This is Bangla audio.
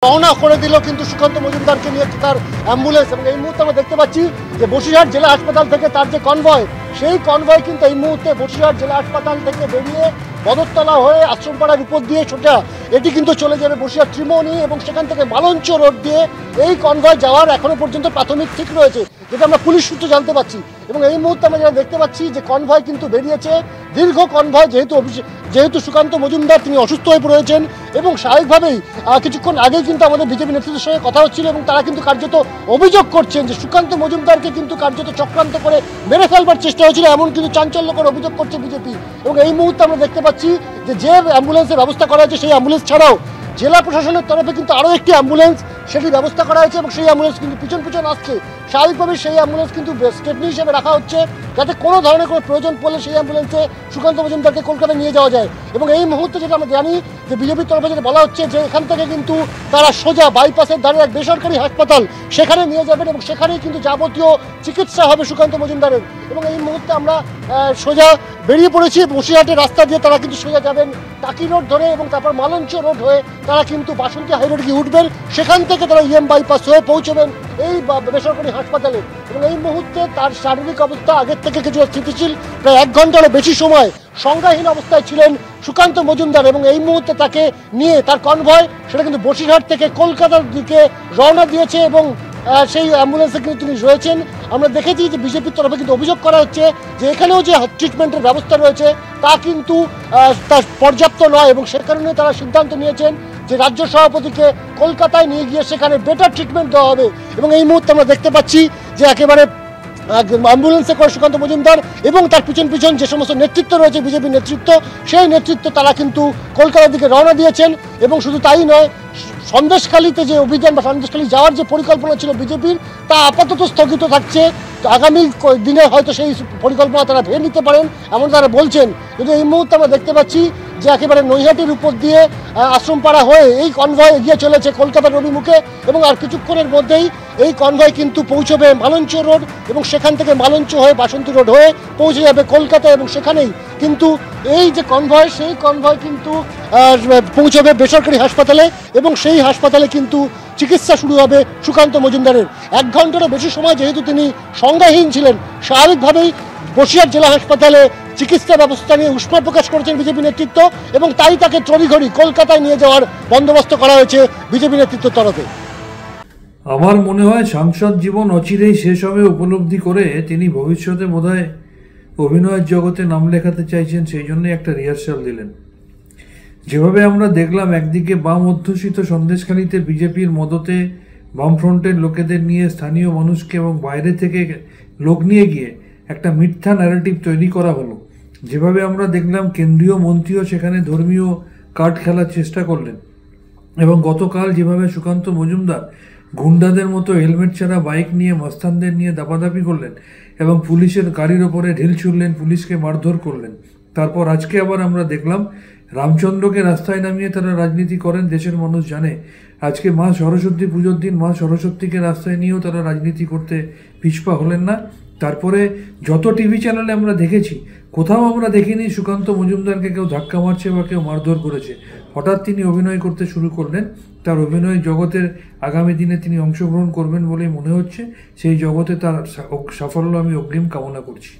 রওনা করে দিল কিন্তু সুকান্ত মজুমদারকে নিয়ে তার অ্যাম্বুলেন্স। এবং এই মুহূর্তে আমরা দেখতে পাচ্ছি যে বসিরহাট জেলা হাসপাতাল থেকে তার যে কনভয়, সেই কনভয় কিন্তু এই মুহূর্তে বসিরহাট জেলা হাসপাতাল থেকে বেরিয়ে বদরতলা হয়ে আশ্রমপাড়ার উপর দিয়ে সোজা এটি কিন্তু চলে যাবে বসিরহাট ত্রিমোহনী এবং সেখান থেকে মালঞ্চ রোড দিয়ে এই কনভয় যাওয়ার এখনো পর্যন্ত প্রাথমিক ঠিক রয়েছে, যেটা আমরা পুলিশ সূত্র জানতে পারছি। এবং এই মুহূর্তে আমরা যেটা দেখতে পাচ্ছি যে কনভয় কিন্তু বেরিয়েছে, দীর্ঘ কনভয়, যেহেতু সুকান্ত মজুমদার তিনি অসুস্থ হয়ে পড়েছেন এবং স্বাভাবিকভাবেই কিছুক্ষণ আগেই কিন্তু আমাদের বিজেপি নেতৃত্বের সঙ্গে কথা হচ্ছিল এবং তারা কিন্তু কার্যত অভিযোগ করছেন যে সুকান্ত মজুমদারকে কিন্তু কার্যত চক্রান্ত করে মেরে ফেলবার চেষ্টা হয়েছিল, এমন কিন্তু চাঞ্চল্যকর অভিযোগ করছে বিজেপি। এবং এই মুহূর্তে আমরা দেখতে পাচ্ছি যে অ্যাম্বুলেন্সের ব্যবস্থা করা হয়েছে, সেই অ্যাম্বুলেন্স ছাড়াও জেলা প্রশাসনের তরফে কিন্তু আরও একটি অ্যাম্বুলেন্স সেটি ব্যবস্থা করা হয়েছে এবং সেই অ্যাম্বুলেন্স কিন্তু পিছন আসছে। স্বাভাবিকভাবে সেই অ্যাম্বুলেন্স কিন্তু স্টেপনি হিসেবে রাখা হচ্ছে, যাতে কোনো ধরনের কোনো প্রয়োজন পড়লে সেই অ্যাম্বুলেন্সে সুকান্ত মজুমদারকে কলকাতায় নিয়ে যাওয়া যায়। এবং এই মুহূর্তে যেটা আমরা জানি যে বিজেপির তরফে যেটা বলা হচ্ছে যে এখান থেকে কিন্তু তারা সোজা বাইপাসের ধারে এক বেসরকারি হাসপাতাল সেখানে নিয়ে যাবেন এবং সেখানেই কিন্তু যাবতীয় চিকিৎসা হবে সুকান্ত মজুমদারের। এবং এই মুহূর্তে আমরা সোজা বেরিয়ে পড়েছি বসিরহাটের রাস্তা দিয়ে, তারা কিন্তু সোজা যাবেন টাকি রোড ধরে এবং তারপর মালঞ্চ রোড হয়ে তারা কিন্তু বাসন্তী হাই রোড গিয়ে উঠবেন, সেখান থেকে তারা বাইপাস হয়ে পৌঁছবেন এই বেসরকারি হাসপাতালে। এবং এই মুহূর্তে তার শারীরিক অবস্থা আগের থেকে কিছু স্থিতিশীল, প্রায় 1 ঘন্টারও বেশি সময় সংজ্ঞাহীন অবস্থায় ছিলেন সুকান্ত মজুমদার। এবং এই মুহূর্তে তাকে নিয়ে তার কনভয় সেটা কিন্তু বসিরহাট থেকে কলকাতার দিকে রওনা দিয়েছে এবং সেই অ্যাম্বুলেন্সে কিন্তু তিনি রয়েছেন। আমরা দেখেছি যে বিজেপির তরফে কিন্তু অভিযোগ করা হচ্ছে যে এখানেও যে ট্রিটমেন্টের ব্যবস্থা রয়েছে তা কিন্তু তার পর্যাপ্ত নয় এবং সে কারণে তারা সিদ্ধান্ত নিয়েছেন যে রাজ্য সভাপতিকে কলকাতায় নিয়ে গিয়ে সেখানে বেটার ট্রিটমেন্ট দেওয়া হবে। এবং এই মুহূর্তে আমরা দেখতে পাচ্ছি যে একেবারে অ্যাম্বুলেন্সে করে সুকান্ত মজুমদার এবং তার পিছন যে সমস্ত নেতৃত্ব রয়েছে বিজেপির নেতৃত্ব, সেই নেতৃত্ব তারা কিন্তু কলকাতার দিকে রওনা দিয়েছেন। এবং শুধু তাই নয়, সন্দেশখালীতে যে অভিযান বা সন্দেশখালী যাওয়ার যে পরিকল্পনা ছিল বিজেপির, তা আপাতত স্থগিত থাকছে। আগামী দিনে হয়তো সেই পরিকল্পনা তারা ভেবে নিতে পারেন এমন তারা বলছেন। কিন্তু এই মুহূর্তে আমরা দেখতে পাচ্ছি যে একেবারে নৈহাটির উপর দিয়ে আশ্রমপাড়া হয়ে এই কনভয় এগিয়ে চলেছে কলকাতার অভিমুখে এবং আর কিছুক্ষণের মধ্যেই এই কনভয় কিন্তু পৌঁছবে মালঞ্চ রোড এবং সেখান থেকে মালঞ্চ হয়ে বাসন্তী রোড হয়ে পৌঁছে যাবে কলকাতা। এবং সেখানেই কিন্তু এই যে কনভয়, সেই কনভয় কিন্তু পৌঁছবে বেসরকারি হাসপাতালে এবং সেই হাসপাতালে কিন্তু চিকিৎসা শুরু হবে সুকান্ত মজুমদারের। 1 ঘন্টারও বেশি সময় যেহেতু তিনি সংজ্ঞাহীন ছিলেন, স্বাভাবিকভাবেই বসিরহাট জেলা হাসপাতালে চিকিৎসা ব্যবস্থা নিয়ে উষ্মা প্রকাশ করেছেন বিজেপি নেতৃত্ব এবং তাই তাকে তড়িঘড়ি কলকাতায় নিয়ে যাওয়ার বন্দোবস্ত করা হয়েছে বিজেপি নেতৃত্বের তরফে। আমার মনে হয় সাংসদ জীবন অচিরেই শেষ হবে উপলব্ধি করে তিনি ভবিষ্যতে বোধহয় অভিনয়ের জগতে নাম লেখাতে চাইছেন, সেই জন্যই একটা রিহার্সাল দিলেন। যেভাবে আমরা দেখলাম একদিকে বাম অধ্যুষিত সন্দেশখালীতে বিজেপির মদতে বামফ্রন্টের লোকেদের নিয়ে স্থানীয় মানুষকে এবং বাইরে থেকে লোক নিয়ে গিয়ে একটা মিথ্যা ন্যারেটিভ তৈরি করা হলো, যেভাবে আমরা দেখলাম কেন্দ্রীয় মন্ত্রীও সেখানে ধর্মীয় কার্ড খেলার চেষ্টা করলেন, এবং গতকাল যেভাবে সুকান্ত মজুমদার গুন্ডাদের মতো হেলমেট ছাড়া বাইক নিয়ে মস্তানদের নিয়ে দাপাদাপি করলেন এবং পুলিশের গাড়ির ওপরে ঢিল ছুড়লেন, পুলিশকে মারধর করলেন। তারপর আজকে আবার আমরা দেখলাম রামচন্দ্রকে রাস্তায় নামিয়ে তারা রাজনীতি করেন, দেশের মানুষ জানে। আজকে মা সরস্বতী পুজোর দিন মা সরস্বতীকে রাস্তায় নিয়েও তারা রাজনীতি করতে পিছপা হলেন না। তারপরে যত টিভি চ্যানেলে আমরা দেখেছি, কোথাও আমরা দেখিনি সুকান্ত মজুমদারকে কেউ ধাক্কা মারছে বা কেউ মারধর করেছে। হঠাৎ তিনি অভিনয় করতে শুরু করলেন, তার অভিনয় জগতের আগামী দিনে তিনি অংশগ্রহণ করবেন বলেই মনে হচ্ছে। সেই জগতে তার সাফল্য আমি অগ্রিম কামনা করছি।